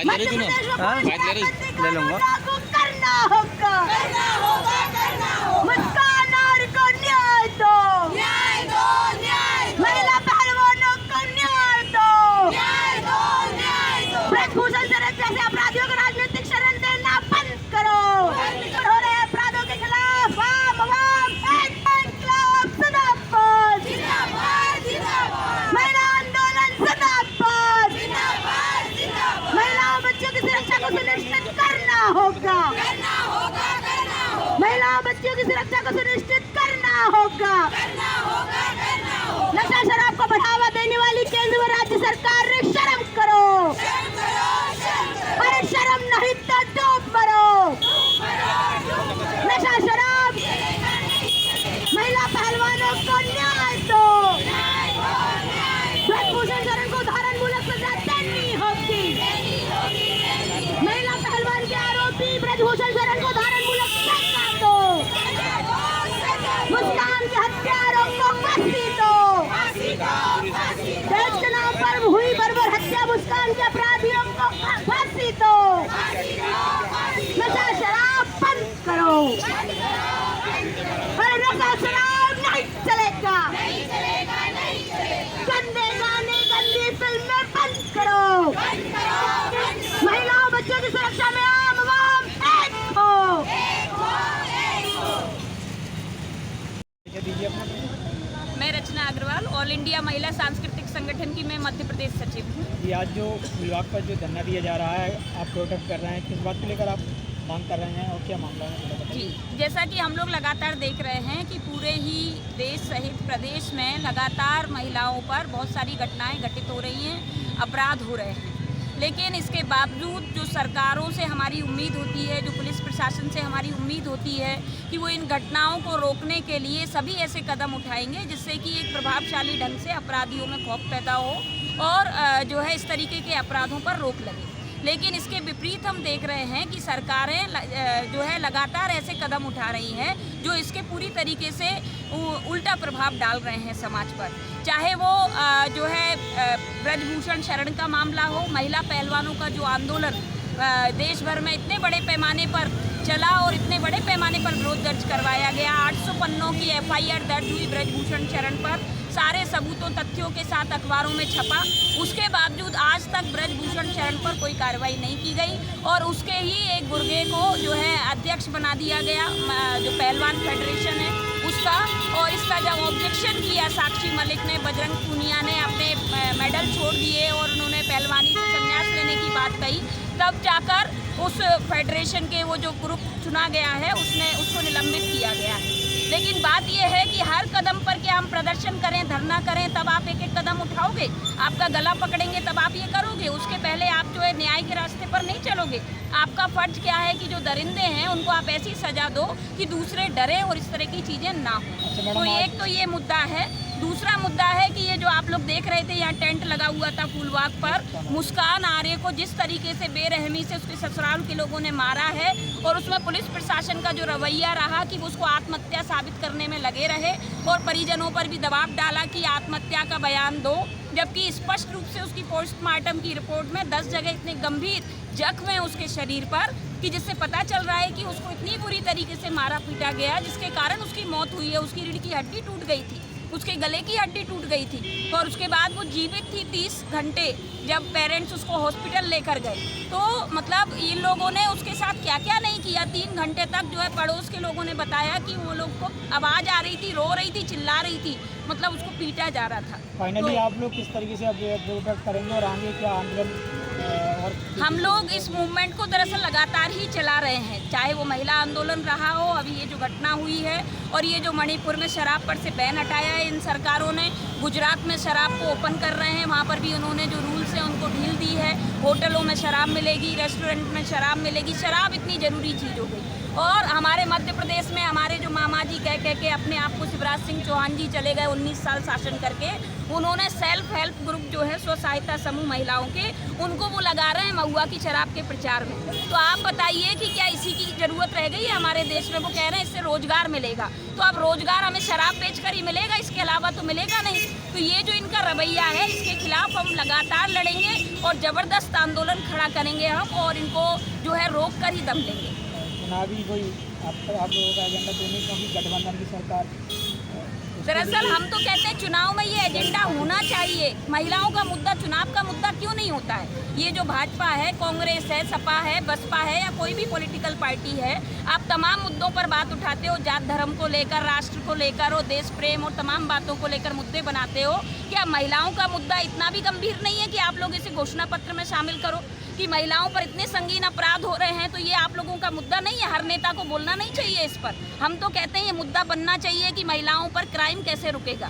ले लूँगा। करना होगा, मुस्कान और को न्याय दो, महिला पहलवानों को न्याय दो, ब्रजभूषण शरण जैसे अपराधियों को राजनीतिक शरण देना बंद करो। हो रहे अपराधों के खिलाफ इनकलाब जिंदाबाद, महिला आंदोलन जिंदाबाद, महिलाओं बच्चों की सुरक्षा को सुनिश्चित करना होगा, महिलाओं बच्चों की सुरक्षा को सुनिश्चित करना होगा। नशा शराब को बढ़ावा देने वाली केंद्र व राज्य सरकार ने शर्म करो, अरे शर्म नहीं तो डूब मरो। नशा शराब, महिला पहलवानों को न्याय दो, ब्रजभूषण शरण को उदाहरण मूलक सजा देनी होगी, महिला पहलवान के आरोपी ब्रजभूषण शरण को उदाहरण मूलक सजा दो, मुस्कान के हत्यारों को फांसी दो, देश के नाम पर हुई बर्बर हत्या मुस्कान के अपराधियों को फांसी दो, नशा शराब बंद करो, अरे नशा शराब नहीं चलेगा, गंदे गाने गंदी फिल्में बंद करो, महिलाओं बच्चों की सुरक्षा में आम आवाम एक हो। मैं रचना अग्रवाल, ऑल इंडिया महिला सांस्कृतिक संगठन की मैं मध्य प्रदेश सचिव हूँ। ये आज जो विभाग पर जो धरना दिया जा रहा है, आप प्रोटेस्ट कर रहे हैं, किस बात को लेकर आप मांग कर रहे हैं और क्या मामला है? जी, जैसा कि हम लोग लगातार देख रहे हैं कि पूरे ही देश सहित प्रदेश में लगातार महिलाओं पर बहुत सारी घटनाएं घटित हो रही हैं, अपराध हो रहे हैं, लेकिन इसके बावजूद जो सरकारों से हमारी उम्मीद होती है, जो पुलिस प्रशासन से हमारी उम्मीद होती है कि वो इन घटनाओं को रोकने के लिए सभी ऐसे कदम उठाएंगे जिससे कि एक प्रभावशाली ढंग से अपराधियों में खौफ पैदा हो और जो है इस तरीके के अपराधों पर रोक लगे। लेकिन इसके विपरीत हम देख रहे हैं कि सरकारें जो है लगातार ऐसे कदम उठा रही हैं जो इसके पूरी तरीके से उल्टा प्रभाव डाल रहे हैं समाज पर। चाहे वो जो है ब्रजभूषण शरण का मामला हो, महिला पहलवानों का जो आंदोलन देश भर में इतने बड़े पैमाने पर चला और इतने बड़े पैमाने पर विरोध दर्ज करवाया गया, 800 पन्नों की FIR दर्ज हुई ब्रजभूषण शरण पर, सारे सबूतों तथ्यों के साथ अखबारों में छपा, उसके बावजूद आज तक ब्रजभूषण शरण पर कोई कार्रवाई नहीं की गई और उसके ही एक गुर्गे को जो है अध्यक्ष बना दिया गया, जो पहलवान फेडरेशन है उसका। और इसका जब ऑब्जेक्शन किया साक्षी मलिक ने, बजरंग पूनिया ने अपने मेडल छोड़ दिए और उन्होंने पहलवानी से संन्यास लेने की बात कही, तब जाकर उस फेडरेशन के वो जो ग्रुप चुना गया है उसको निलंबित किया गया है। लेकिन बात यह है कि हर कदम पर क्या हम प्रदर्शन करें, धरना करें तब आप एक एक कदम उठाओगे, आपका गला पकड़ेंगे तब आप ये करोगे, उसके पहले आप जो है न्याय के रास्ते पर नहीं चलोगे। आपका फर्ज क्या है कि जो दरिंदे हैं उनको आप ऐसी सजा दो कि दूसरे डरे और इस तरह की चीज़ें ना हो। तो एक तो ये मुद्दा है। दूसरा मुद्दा है कि ये जो आप लोग देख रहे थे, यहाँ टेंट लगा हुआ था फूलबाग पर, मुस्कान आर्य को जिस तरीके से बेरहमी से उसके ससुराल के लोगों ने मारा है और उसमें पुलिस प्रशासन का जो रवैया रहा कि वो उसको आत्महत्या साबित करने में लगे रहे और परिजनों पर भी दबाव डाला कि आत्महत्या का बयान दो, जबकि स्पष्ट रूप से उसकी पोस्टमार्टम की रिपोर्ट में 10 जगह इतने गंभीर जख्म हैं उसके शरीर पर कि जिससे पता चल रहा है कि उसको इतनी बुरी तरीके से मारा पीटा गया जिसके कारण उसकी मौत हुई है। उसकी रीढ़ की हड्डी टूट गई थी, उसके गले की हड्डी टूट गई थी और उसके बाद वो जीवित थी 30 घंटे जब पेरेंट्स उसको हॉस्पिटल लेकर गए। तो मतलब इन लोगों ने उसके साथ क्या क्या नहीं किया। 3 घंटे तक जो है पड़ोस के लोगों ने बताया कि वो लोग को आवाज़ आ रही थी, रो रही थी, चिल्ला रही थी, मतलब उसको पीटा जा रहा था। फाइनली आप लोग किस तरीके से अब प्रोटेस्ट करेंगे और आगे क्या आंदोलन? और हम लोग इस मूवमेंट को दरअसल लगातार ही चला रहे हैं, चाहे वो महिला आंदोलन रहा हो, अभी ये जो घटना हुई है और ये जो मणिपुर में शराब पर से बैन हटाया है इन सरकारों ने, गुजरात में शराब को ओपन कर रहे हैं, वहाँ पर भी उन्होंने जो रूल्स हैं उनको ढील दी है, होटलों में शराब मिलेगी, रेस्टोरेंट में शराब मिलेगी। शराब इतनी ज़रूरी चीज़ हो गई। और हमारे मध्य प्रदेश में हमारे जो मामा जी कह के अपने आप को शिवराज सिंह चौहान जी चले गए 19 साल शासन करके, उन्होंने सेल्फ हेल्प ग्रुप जो है स्व सहायता समूह महिलाओं के, उनको वो लगा रहे हैं महुआ की शराब के प्रचार में। तो आप बताइए कि क्या इसी की जरूरत ज़रूरत रह गई है हमारे देश में। वो कह रहे हैं इससे रोजगार मिलेगा, तो अब रोजगार हमें शराब बेचकर ही मिलेगा, इसके अलावा तो मिलेगा नहीं। तो ये जो इनका रवैया है, इसके खिलाफ हम लगातार लड़ेंगे और ज़बरदस्त आंदोलन खड़ा करेंगे हम, और इनको जो है रोक कर ही दम लेंगे। चुनावी कोई आप लोगों का एजेंडा तो नहीं, क्योंकि गठबंधन की सरकार दरअसल हम तो कहते हैं चुनाव में ये एजेंडा होना चाहिए। महिलाओं का मुद्दा चुनाव का मुद्दा क्यों नहीं होता है? ये जो भाजपा है, कांग्रेस है, सपा है, बसपा है, या कोई भी पॉलिटिकल पार्टी है, आप तमाम मुद्दों पर बात उठाते हो, जात धर्म को लेकर, राष्ट्र को लेकर, और देश प्रेम और तमाम बातों को लेकर मुद्दे बनाते हो। क्या महिलाओं का मुद्दा इतना भी गंभीर नहीं है कि आप लोग इसे घोषणा पत्र में शामिल करो कि महिलाओं पर इतने संगीन अपराध हो रहे हैं? तो ये आप लोगों का मुद्दा नहीं है? हर नेता को बोलना नहीं चाहिए इस पर? हम तो कहते हैं ये मुद्दा बनना चाहिए कि महिलाओं पर क्राइम कैसे रुकेगा।